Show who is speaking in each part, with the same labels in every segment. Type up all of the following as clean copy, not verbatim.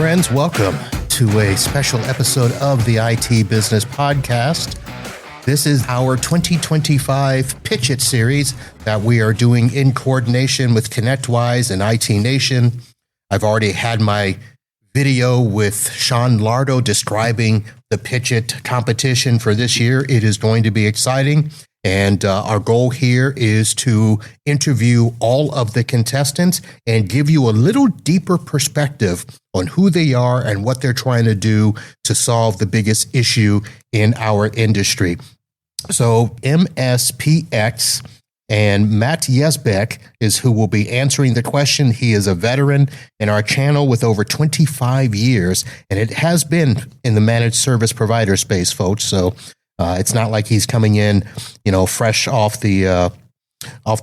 Speaker 1: friends. Welcome to a special episode of the IT Business Podcast. This is our 2025 Pitch It series that we are doing in coordination with ConnectWise and IT Nation. I've already had my video with Sean Lardo describing the Pitch It competition for this year. It is going to be exciting. And our goal here is to interview all of the contestants and give you a little deeper perspective on who they are and what they're trying to do to solve the biggest issue in our industry. So MSPX and Matt Yesbeck is who will be answering the question. He is a veteran in our channel with over 25 years, and it has been in the managed service provider space, folks. So it's not like he's coming in, fresh off the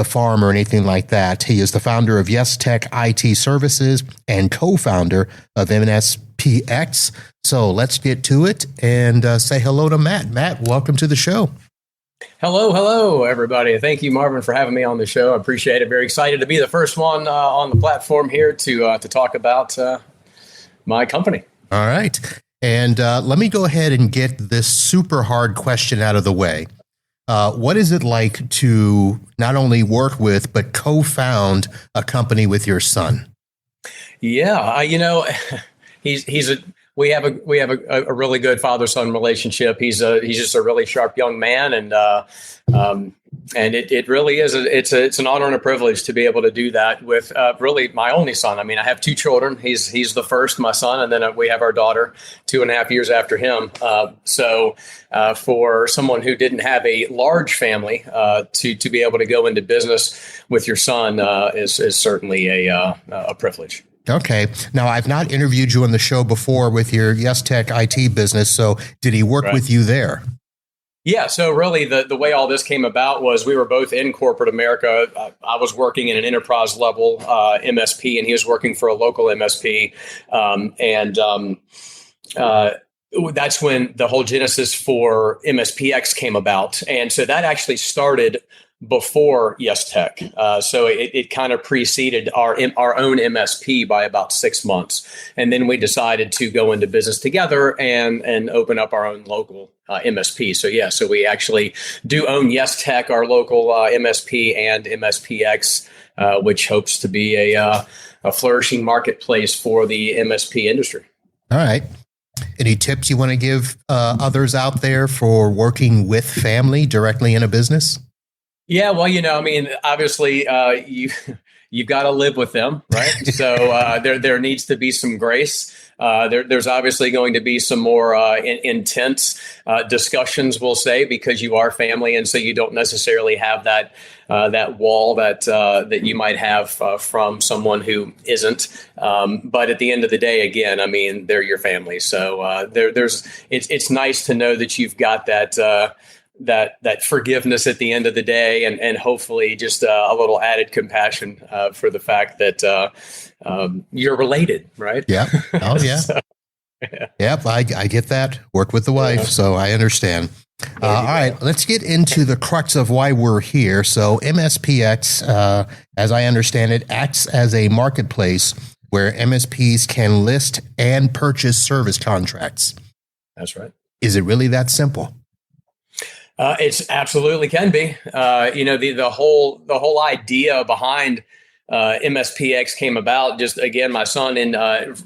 Speaker 1: farm or anything like that. He is the founder of YesTech IT Services and co-founder of MSPX. So let's get to it and say hello to Matt. Matt, welcome to the show.
Speaker 2: Hello, everybody. Thank you, Marvin, for having me on the show. I appreciate it. Very excited to be the first one on the platform here to talk about my company.
Speaker 1: All right. And let me go ahead and get this super hard question out of the way. What is it like to not only work with, but co-found a company with your son?
Speaker 2: Yeah, we have a really good father-son relationship. He's just a really sharp young man, and it really is it's an honor and a privilege to be able to do that with really my only son. I mean, I have two children. He's the first, my son, and then we have our daughter 2.5 years after him. So for someone who didn't have a large family, to be able to go into business with your son is certainly a privilege.
Speaker 1: Okay. Now, I've not interviewed you on the show before with your YesTech IT business. So did he work with you there?
Speaker 2: Yeah. So really the way all this came about was we were both in corporate America. I was working in an enterprise level MSP, and he was working for a local MSP. That's when the whole genesis for MSPX came about. And so that actually started before YesTech. So it kind of preceded our own MSP by about 6 months. And then we decided to go into business together and open up our own local MSP. So we actually do own YesTech, our local MSP, and MSPX, which hopes to be a flourishing marketplace for the MSP industry.
Speaker 1: All right. Any tips you want to give others out there for working with family directly in a business?
Speaker 2: Yeah, well, obviously, you've got to live with them, right? So there needs to be some grace. There's obviously going to be some more intense discussions, we'll say, because you are family, and so you don't necessarily have that wall that you might have from someone who isn't. But at the end of the day, again, they're your family, so it's nice to know that you've got that forgiveness at the end of the day, and hopefully just a little added compassion for the fact that you're related, right?
Speaker 1: Yeah. Oh, yeah. So, yeah. Yep. I get that. Work with the wife, so I understand. All right. Let's get into the crux of why we're here. So MSPX, as I understand it, acts as a marketplace where MSPs can list and purchase service contracts.
Speaker 2: That's right.
Speaker 1: Is it really that simple?
Speaker 2: It's absolutely can be. The whole idea behind MSPX came about just, again, my son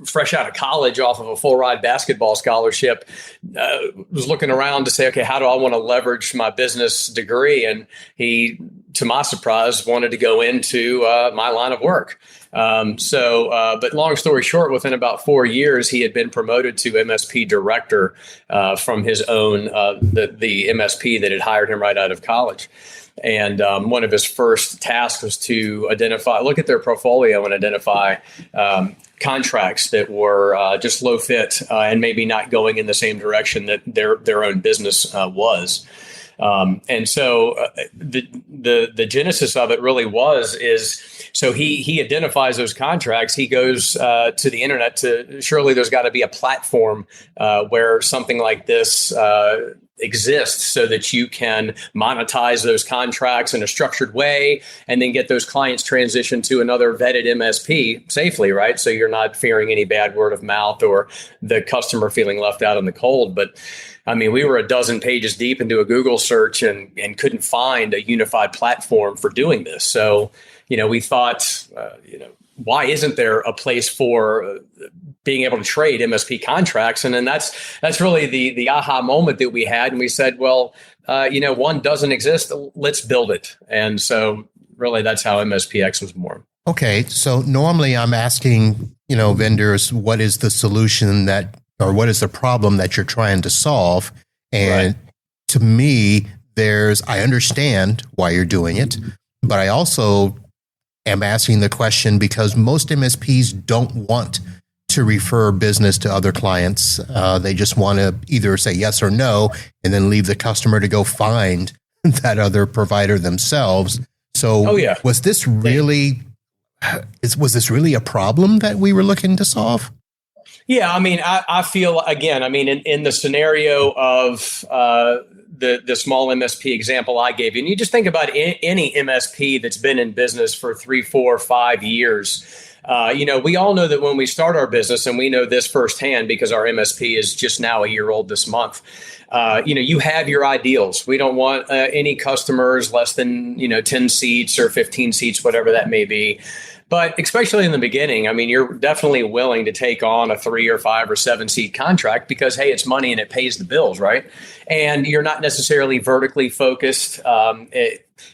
Speaker 2: fresh out of college off of a full ride basketball scholarship, was looking around to say, okay, how do I want to leverage my business degree? And he, to my surprise, wanted to go into my line of work. But long story short, within about 4 years, he had been promoted to MSP director from his own, the MSP that had hired him right out of college. And one of his first tasks was to look at their portfolio and identify contracts that were just low fit and maybe not going in the same direction that their own business was. And so the genesis of it really is so he identifies those contracts. He goes to the internet surely there's got to be a platform where something like this exists so that you can monetize those contracts in a structured way and then get those clients transitioned to another vetted MSP safely, right? So you're not fearing any bad word of mouth or the customer feeling left out in the cold. But I mean, we were a dozen pages deep into a Google search and couldn't find a unified platform for doing this. So, we thought, why isn't there a place for being able to trade MSP contracts? And then that's really the aha moment that we had. And we said, well, one doesn't exist. Let's build it. And so really that's how MSPX was born.
Speaker 1: Okay. So normally I'm asking, vendors, what is the solution or what is the problem that you're trying to solve? And to me, I understand why you're doing it, but I also am asking the question because most MSPs don't want to refer business to other clients. They just want to either say yes or no, and then leave the customer to go find that other provider themselves. So was this really a problem that we were looking to solve?
Speaker 2: Yeah, I mean, I feel, again, in the scenario of the small MSP example I gave you, and you just think about any MSP that's been in business for 3, 4, 5 years. We all know that when we start our business, and we know this firsthand because our MSP is just now a year old this month, you have your ideals. We don't want any customers less than, 10 seats or 15 seats, whatever that may be. But especially in the beginning, you're definitely willing to take on a 3 or 5 or 7 seat contract because, hey, it's money and it pays the bills, right? And you're not necessarily vertically focused.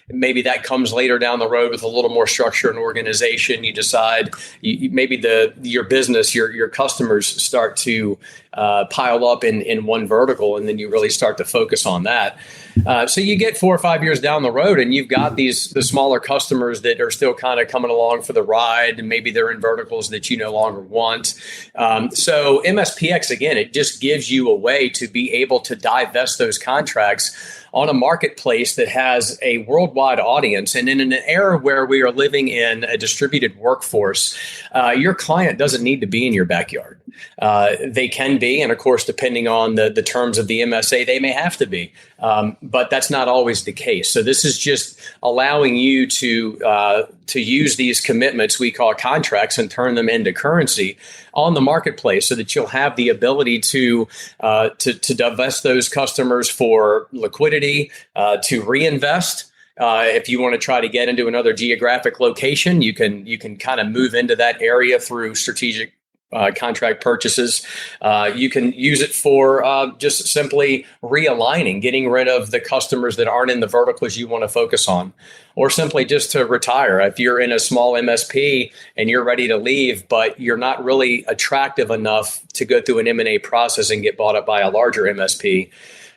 Speaker 2: Maybe that comes later down the road with a little more structure and organization. You decide maybe your business, your customers start to pile up in one vertical, and then you really start to focus on that. So you get 4 or 5 years down the road, and you've got the smaller customers that are still kind of coming along for the ride, and maybe they're in verticals that you no longer want. So MSPX, again, it just gives you a way to be able to divest those contracts on a marketplace that has a worldwide audience. And in an era where we are living in a distributed workforce, your client doesn't need to be in your backyard. They can be, and of course, depending on the terms of the MSA, they may have to be. But that's not always the case. So this is just allowing you to use these commitments we call contracts and turn them into currency on the marketplace, so that you'll have the ability to divest those customers for liquidity, to reinvest. If you want to try to get into another geographic location, you can kind of move into that area through strategic contract purchases. You can use it for just simply realigning, getting rid of the customers that aren't in the verticals you want to focus on, or simply just to retire. If you're in a small MSP and you're ready to leave, but you're not really attractive enough to go through an M&A process and get bought up by a larger MSP,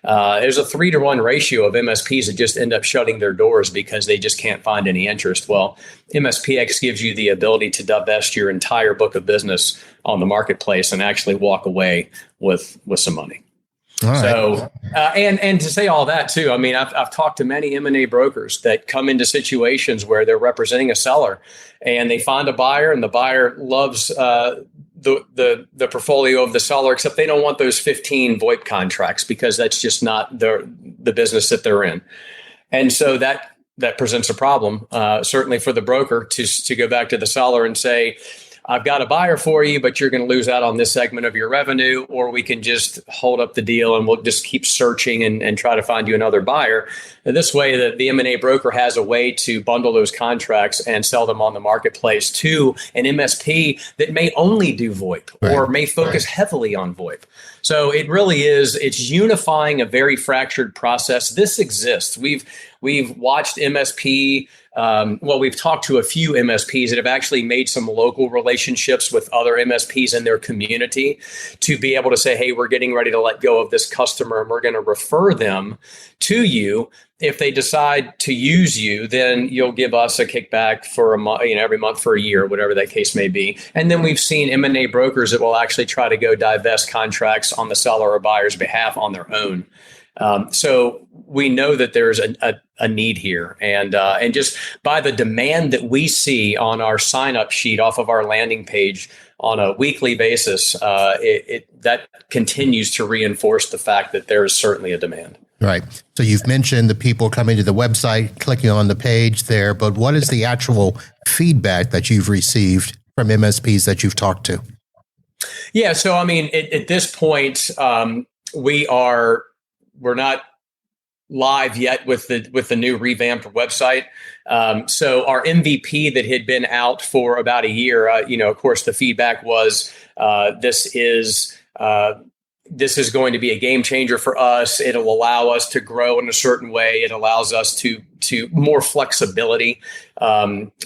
Speaker 2: there's a 3-to-1 ratio of MSPs that just end up shutting their doors because they just can't find any interest. Well, MSPX gives you the ability to divest your entire book of business on the marketplace and actually walk away with some money.
Speaker 1: All right.
Speaker 2: So, and to say all that too, I've talked to many M&A brokers that come into situations where they're representing a seller and they find a buyer, and the buyer loves the portfolio of the seller, except they don't want those 15 VoIP contracts because that's just not the business that they're in. And so that presents a problem, certainly for the broker to go back to the seller and say, I've got a buyer for you, but you're going to lose out on this segment of your revenue, or we can just hold up the deal and we'll just keep searching and try to find you another buyer. And this way, the M&A broker has a way to bundle those contracts and sell them on the marketplace to an MSP that may only do VoIP or may focus heavily on VoIP. So it really it's unifying a very fractured process. This exists. We've watched MSP. We've talked to a few MSPs that have actually made some local relationships with other MSPs in their community to be able to say, hey, we're getting ready to let go of this customer and we're going to refer them to you. If they decide to use you, then you'll give us a kickback for a month, every month for a year, whatever that case may be. And then we've seen M&A brokers that will actually try to go divest contracts on the seller or buyer's behalf on their own. So we know that there's a need here, and just by the demand that we see on our sign up sheet off of our landing page on a weekly basis, that continues to reinforce the fact that there is certainly a demand.
Speaker 1: Right. So you've mentioned the people coming to the website, clicking on the page there, but what is the actual feedback that you've received from MSPs that you've talked to?
Speaker 2: Yeah. So, I mean, at this point, we're not live yet with the new revamped website. So our MVP that had been out for about a year, of course, the feedback was this is going to be a game changer for us. It'll allow us to grow in a certain way. It allows us to more flexibility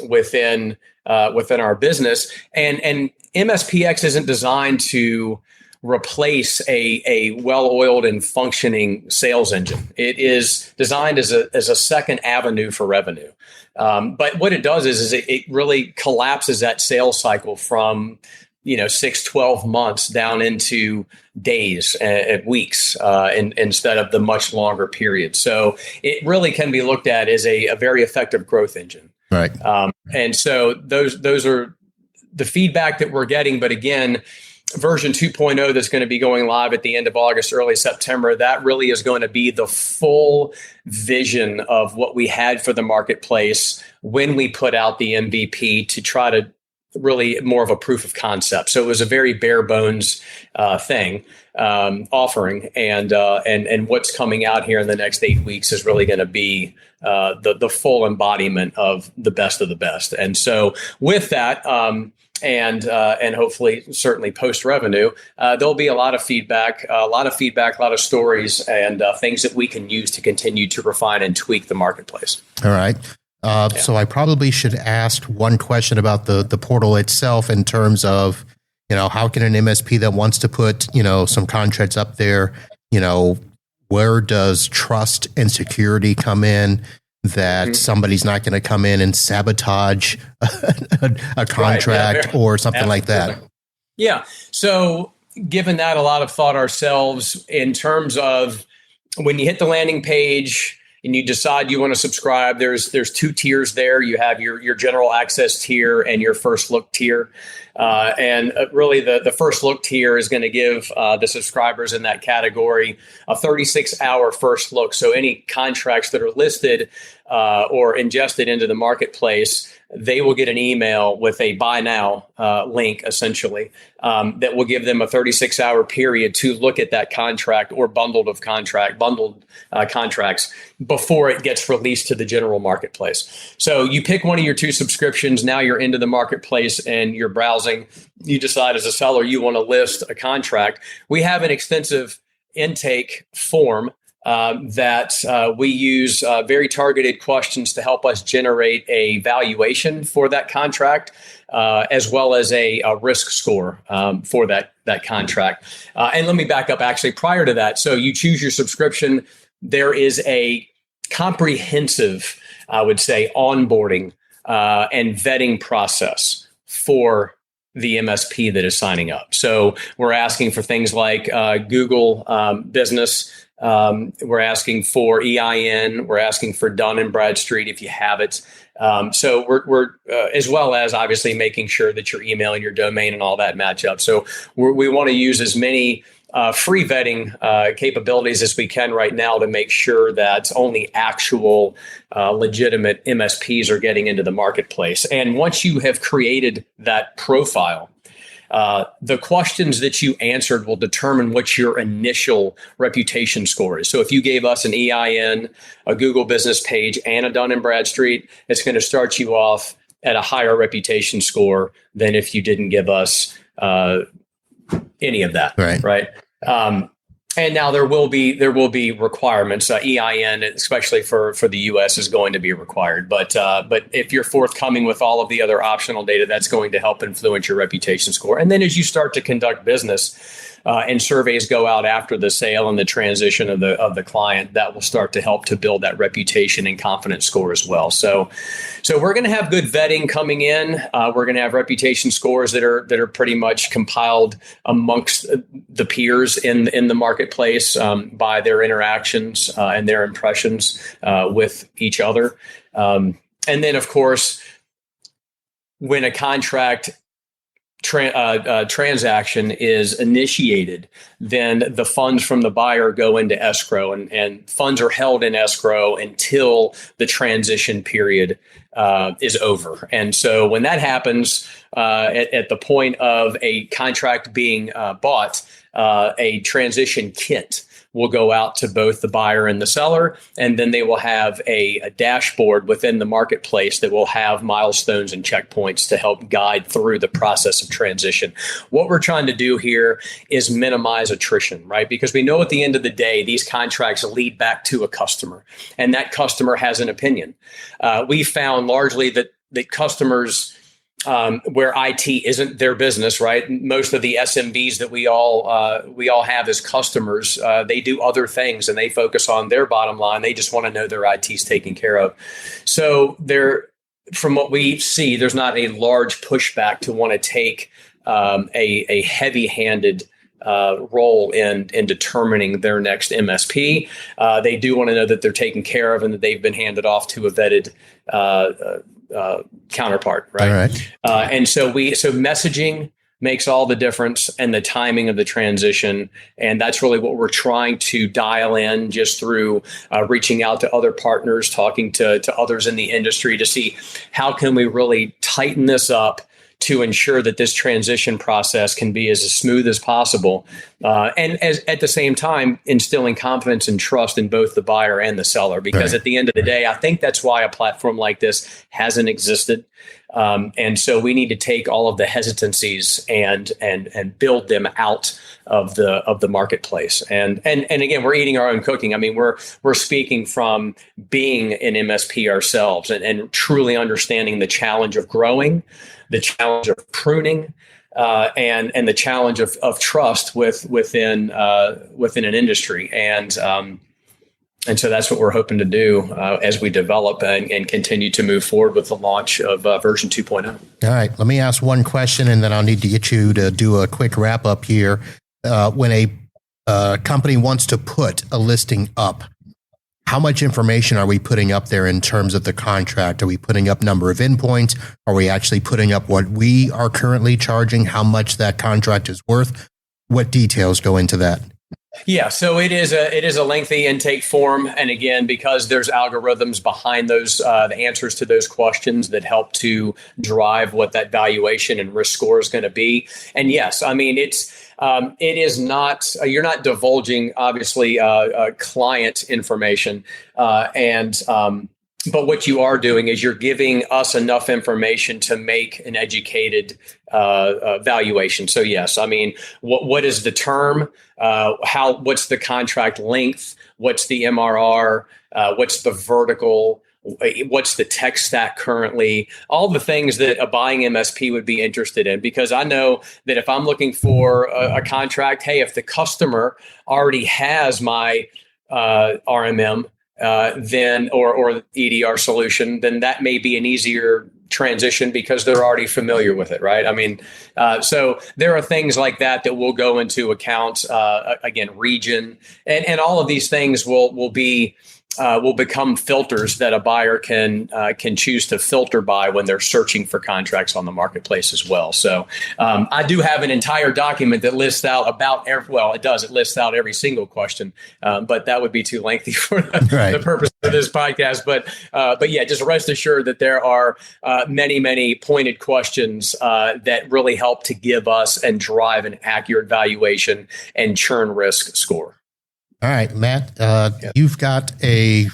Speaker 2: within our business. And MSPX isn't designed to replace a well-oiled and functioning sales engine. It is designed as a second avenue for revenue. But what it does is it really collapses that sales cycle from 6-12 months down into days and weeks instead of the much longer period. So it really can be looked at as a very effective growth engine.
Speaker 1: Right.
Speaker 2: And so those are the feedback that we're getting. But again, version 2.0 that's going to be going live at the end of August, early September, that really is going to be the full vision of what we had for the marketplace when we put out the MVP to try to really more of a proof of concept. So it was a very bare bones offering, and what's coming out here in the next 8 weeks is really going to be the full embodiment of the best. And so with that, and hopefully certainly post revenue, there'll be a lot of feedback, a lot of stories, and things that we can use to continue to refine and tweak the marketplace.
Speaker 1: All right. So I probably should ask one question about the portal itself in terms of, how can an MSP that wants to put, some contracts up there, where does trust and security come in, that somebody's not going to come in and sabotage a contract or something like that?
Speaker 2: Yeah. So given that a lot of thought ourselves in terms of when you hit the landing page and you decide you want to subscribe, there's 2 tiers there. You have your general access tier and your first look tier. And really the first look tier is going to give the subscribers in that category a 36-hour first look. So any contracts that are listed or ingested into the marketplace, they will get an email with a buy now link, essentially, that will give them a 36-hour period to look at that contract or bundled contracts before it gets released to the general marketplace. So you pick one of your 2 subscriptions. Now you're into the marketplace and you're browsing. You decide as a seller you want to list a contract. We have an extensive intake form that we use very targeted questions to help us generate a valuation for that contract, as well as a risk score for that contract. And let me back up actually prior to that. So you choose your subscription. There is a comprehensive, I would say, onboarding and vetting process for the MSP that is signing up. So we're asking for things like Google business. We're asking for EIN. We're asking for Dun & Bradstreet if you have it. So we're as well as obviously making sure that your email and your domain and all that match up. So we want to use as many free vetting capabilities as we can right now to make sure that only actual legitimate MSPs are getting into the marketplace. And once you have created that profile, the questions that you answered will determine what your initial reputation score is. So if you gave us an EIN, a Google business page, and a Dun & Bradstreet, it's going to start you off at a higher reputation score than if you didn't give us any of that. Right. And now there will be requirements. EIN, especially for the U.S., is going to be required. But if you're forthcoming with all of the other optional data, that's going to help influence your reputation score. And then as you start to conduct business, and surveys go out after the sale and the transition of the client, that will start to help to build that reputation and confidence score as well. So we're going to have good vetting coming in. We're going to have reputation scores that are pretty much compiled amongst the peers in the marketplace by their interactions and their impressions with each other. And then, of course, when a contract transaction is initiated, then the funds from the buyer go into escrow, and funds are held in escrow until the transition period is over. And so when that happens, at the point of a contract being bought, a transition kit will go out to both the buyer and the seller, and then they will have a dashboard within the marketplace that will have milestones and checkpoints to help guide through the process of transition. What we're trying to do here is minimize attrition, right? Because we know at the end of the day, these contracts lead back to a customer, and that customer has an opinion. We found largely that customers where IT isn't their business, right? Most of the SMBs that we all have as customers, they do other things and they focus on their bottom line. They just want to know their IT's taken care of. So from what we see, there's not a large pushback to want to take a heavy-handed role in determining their next MSP. They do want to know that they're taken care of and that they've been handed off to a vetted counterpart, right?
Speaker 1: All right.
Speaker 2: And so messaging makes all the difference, and the timing of the transition. And that's really what we're trying to dial in just through reaching out to other partners, talking to others in the industry to see how can we really tighten this up to ensure that this transition process can be as smooth as possible. And at the same time, instilling confidence and trust in both the buyer and the seller, because at the end of the day, I think that's why a platform like this hasn't existed. And so we need to take all of the hesitancies and build them out of the marketplace. And again, we're eating our own cooking. I mean, we're speaking from being an MSP ourselves and truly understanding the challenge of growing, the challenge of pruning, and the challenge of trust within an industry. And so that's what we're hoping to do as we develop and continue to move forward with the launch of version 2.0.
Speaker 1: All right. Let me ask one question, and then I'll need to get you to do a quick wrap up here. When a company wants to put a listing up, how much information are we putting up there in terms of the contract? Are we putting up number of endpoints? Are we actually putting up what we are currently charging, how much that contract is worth? What details go into that?
Speaker 2: Yeah, so it is a lengthy intake form, and again, because there's algorithms behind those, the answers to those questions that help to drive what that valuation and risk score is going to be. And yes, I mean it is not you're not divulging obviously client information, but what you are doing is you're giving us enough information to make an educated valuation. So yes, I mean, what is the term? What's the contract length? What's the MRR? What's the vertical? What's the tech stack currently? All the things that a buying MSP would be interested in, because I know that if I'm looking for a contract, hey, if the customer already has my RMM, then or EDR solution, then that may be an easier transition because they're already familiar with it, right? I mean, so there are things like that will go into account. Again, region, and all of these things will become filters that a buyer can choose to filter by when they're searching for contracts on the marketplace as well. So I do have an entire document that lists out it lists out every single question, but that would be too lengthy for the purpose of this podcast. But yeah, just rest assured that there are many pointed questions that really help to give us and drive an accurate valuation and churn risk score.
Speaker 1: All right, Matt, you've got a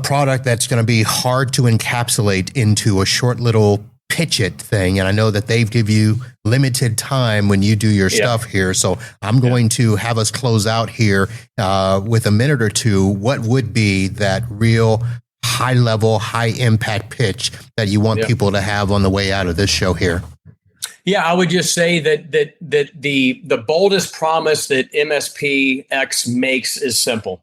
Speaker 1: product that's going to be hard to encapsulate into a short little pitch it thing. And I know that they've give you limited time when you do your stuff here. So I'm going to have us close out here with a minute or two. What would be that real high level, high impact pitch that you want people to have on the way out of this show here?
Speaker 2: Yeah, I would just say that the boldest promise that MSPX makes is simple.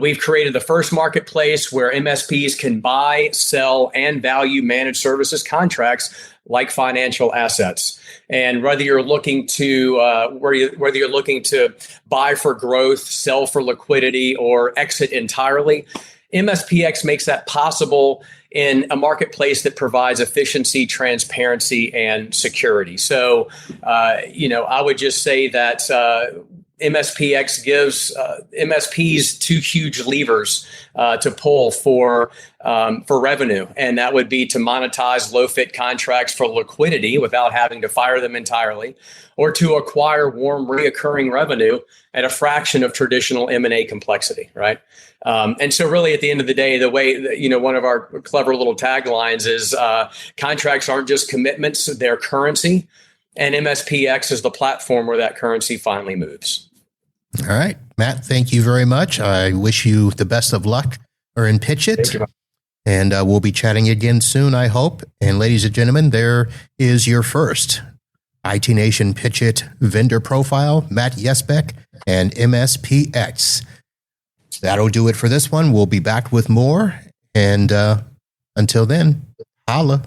Speaker 2: We've created the first marketplace where MSPs can buy, sell, and value managed services contracts like financial assets. And whether you're looking to whether you're looking to buy for growth, sell for liquidity, or exit entirely, MSPX makes that possible in a marketplace that provides efficiency, transparency, and security. So, I would just say that MSPX gives MSPs two huge levers to pull for revenue, and that would be to monetize low-fit contracts for liquidity without having to fire them entirely, or to acquire warm, reoccurring revenue at a fraction of traditional M&A complexity, right? And so really at the end of the day, the way, one of our clever little taglines is contracts aren't just commitments, they're currency. And MSPX is the platform where that currency finally moves.
Speaker 1: All right, Matt, thank you very much. I wish you the best of luck or in Pitch It. And we'll be chatting again soon, I hope. And ladies and gentlemen, there is your first IT Nation Pitch It vendor profile, Matt Yesbeck and MSPX. That'll do it for this one. We'll be back with more. And until then, holla.